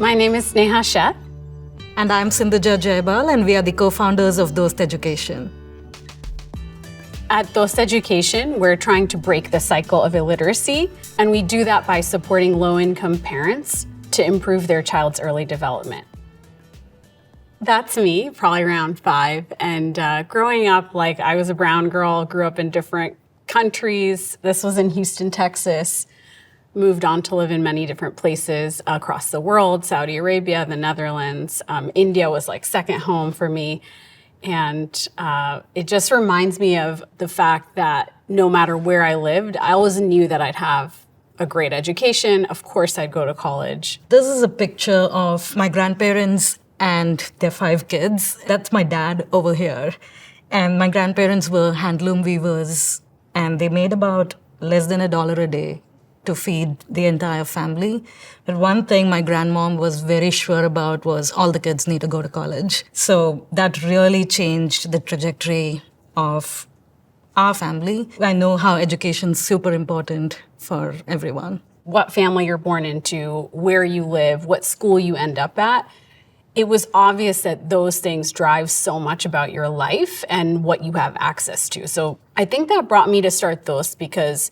My name is Sneha, Sheth. And I'm Sindhuja Jeyabal, and we are the co-founders of Dost Education. At Dost Education, we're trying to break the cycle of illiteracy, and we do that by supporting low-income parents to improve their child's early development. That's me, probably around 5, and growing up, I was a brown girl, grew up in different countries. This was in Houston, Texas. Moved on to live in many different places across the world, Saudi Arabia, the Netherlands. India was like second home for me. And it just reminds me of the fact that no matter where I lived, I always knew that I'd have a great education. Of course, I'd go to college. This is a picture of my grandparents and their 5 kids. That's my dad over here. And my grandparents were handloom weavers, and they made about less than $1 a day to feed the entire family. But one thing my grandmom was very sure about was all the kids need to go to college. So that really changed the trajectory of our family. I know how education's super important for everyone. What family you're born into, where you live, what school you end up at, it was obvious that those things drive so much about your life and what you have access to. So I think that brought me to start Dost because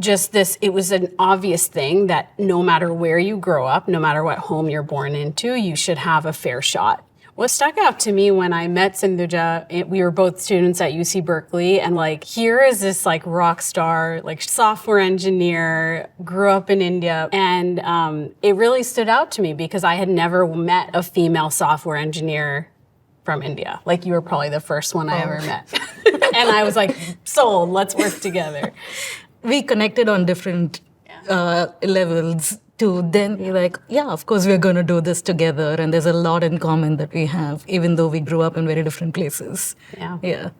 it was an obvious thing that no matter where you grow up, no matter what home you're born into, you should have a fair shot. What stuck out to me when I met Sindhuja, we were both students at UC Berkeley, and here is this rock star, software engineer, grew up in India, and it really stood out to me because I had never met a female software engineer from India. You were probably the first one I ever met. And I was sold, let's work together. We connected on different levels to then be of course we're going to do this together, and there's a lot in common that we have, even though we grew up in very different places. Yeah.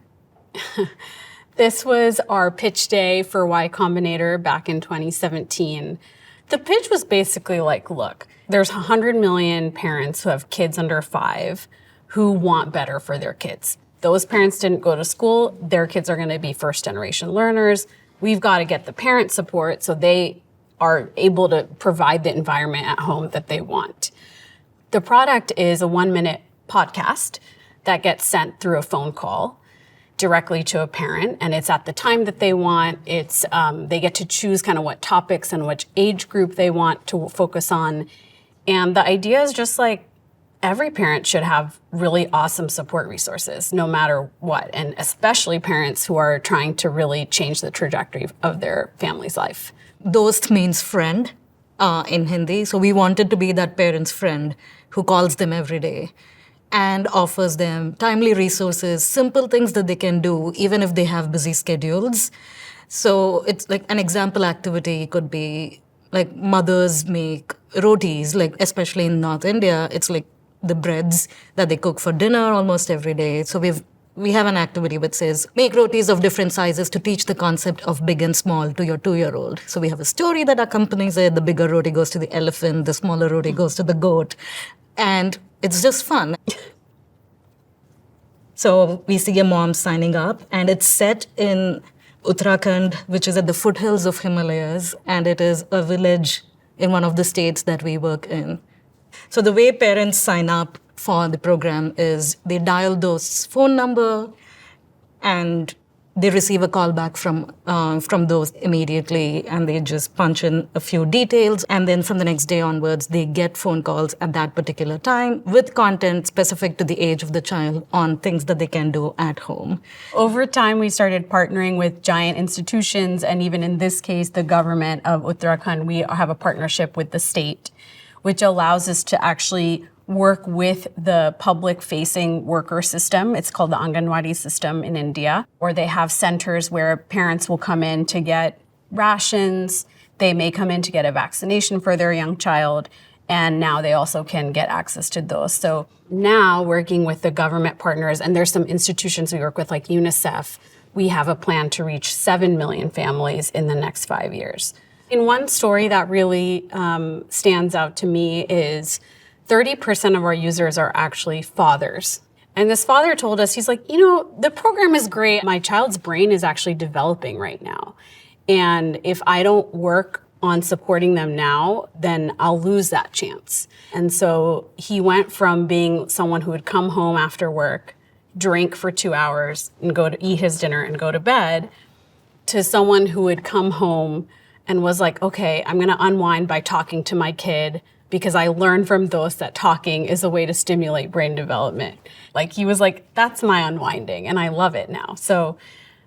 This was our pitch day for Y Combinator back in 2017. The pitch was basically look, there's 100 million parents who have kids under 5 who want better for their kids. Those parents didn't go to school. Their kids are going to be first-generation learners. We've got to get the parent support so they are able to provide the environment at home that they want. The product is a 1-minute podcast that gets sent through a phone call directly to a parent, and it's at the time that they want. It's they get to choose kind of what topics and which age group they want to focus on. And the idea is just every parent should have really awesome support resources, no matter what, and especially parents who are trying to really change the trajectory of their family's life. Dost means friend in Hindi, so we wanted to be that parent's friend who calls them every day and offers them timely resources, simple things that they can do, even if they have busy schedules. So it's an example activity could be mothers make rotis, especially in North India, it's the breads that they cook for dinner almost every day. So we have an activity which says, make rotis of different sizes to teach the concept of big and small to your 2-year-old. So we have a story that accompanies it. The bigger roti goes to the elephant, the smaller roti goes to the goat. And it's just fun. So we see a mom signing up, and it's set in Uttarakhand, which is at the foothills of Himalayas, and it is a village in one of the states that we work in. So the way parents sign up for the program is they dial Dost's phone number, and they receive a call back from Dost immediately, and they just punch in a few details, and then from the next day onwards, they get phone calls at that particular time with content specific to the age of the child on things that they can do at home. Over time, we started partnering with giant institutions, and even in this case, the government of Uttarakhand, we have a partnership with the state, which allows us to actually work with the public-facing worker system. It's called the Anganwadi system in India, where they have centers where parents will come in to get rations. They may come in to get a vaccination for their young child, and now they also can get access to those. So now, working with the government partners, and there's some institutions we work with like UNICEF, we have a plan to reach 7 million families in the next 5 years. And one story that really stands out to me is 30% of our users are actually fathers. And this father told us, he's like, the program is great. My child's brain is actually developing right now. And if I don't work on supporting them now, then I'll lose that chance. And so he went from being someone who would come home after work, drink for 2 hours, and go to eat his dinner and go to bed, to someone who would come home and was like, okay, I'm going to unwind by talking to my kid because I learned from Dost that talking is a way to stimulate brain development. Like, he was like, that's my unwinding, and I love it now. So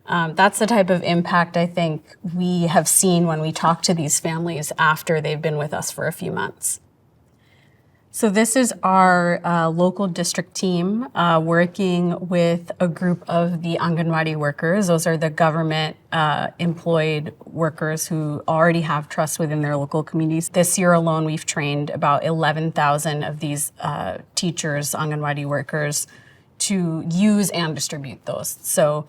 that's the type of impact I think we have seen when we talk to these families after they've been with us for a few months. So this is our local district team working with a group of the Anganwadi workers. Those are the government employed workers who already have trust within their local communities. This year alone, we've trained about 11,000 of these teachers, Anganwadi workers, to use and distribute those. So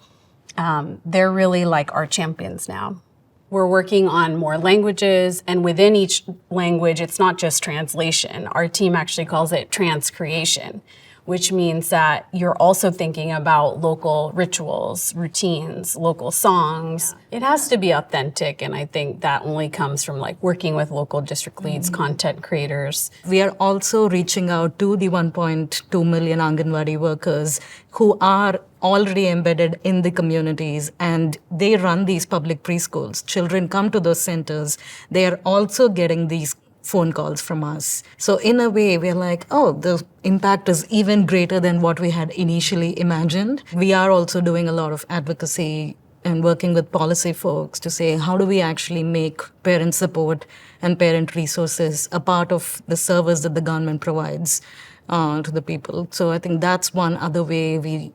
they're really like our champions now. We're working on more languages, and within each language, it's not just translation. Our team actually calls it transcreation, which means that you're also thinking about local rituals, routines, local songs. It has to be authentic, and I think that only comes from like working with local district leads, content creators. We are also reaching out to the 1.2 million Anganwadi workers who are already embedded in the communities, and they run these public preschools. Children come to those centers. They are also getting these phone calls from us. So in a way, we're like, oh, the impact is even greater than what we had initially imagined. We are also doing a lot of advocacy and working with policy folks to say, how do we actually make parent support and parent resources a part of the service that the government provides to the people? So I think that's one other way we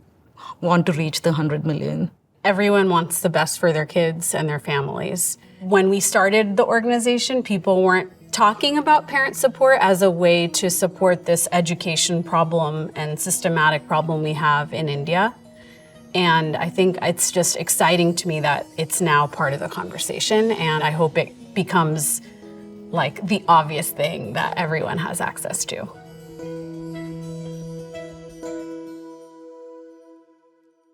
want to reach the 100 million. Everyone wants the best for their kids and their families. When we started the organization, people weren't talking about parent support as a way to support this education problem and systematic problem we have in India. And I think it's just exciting to me that it's now part of the conversation, and I hope it becomes like the obvious thing that everyone has access to.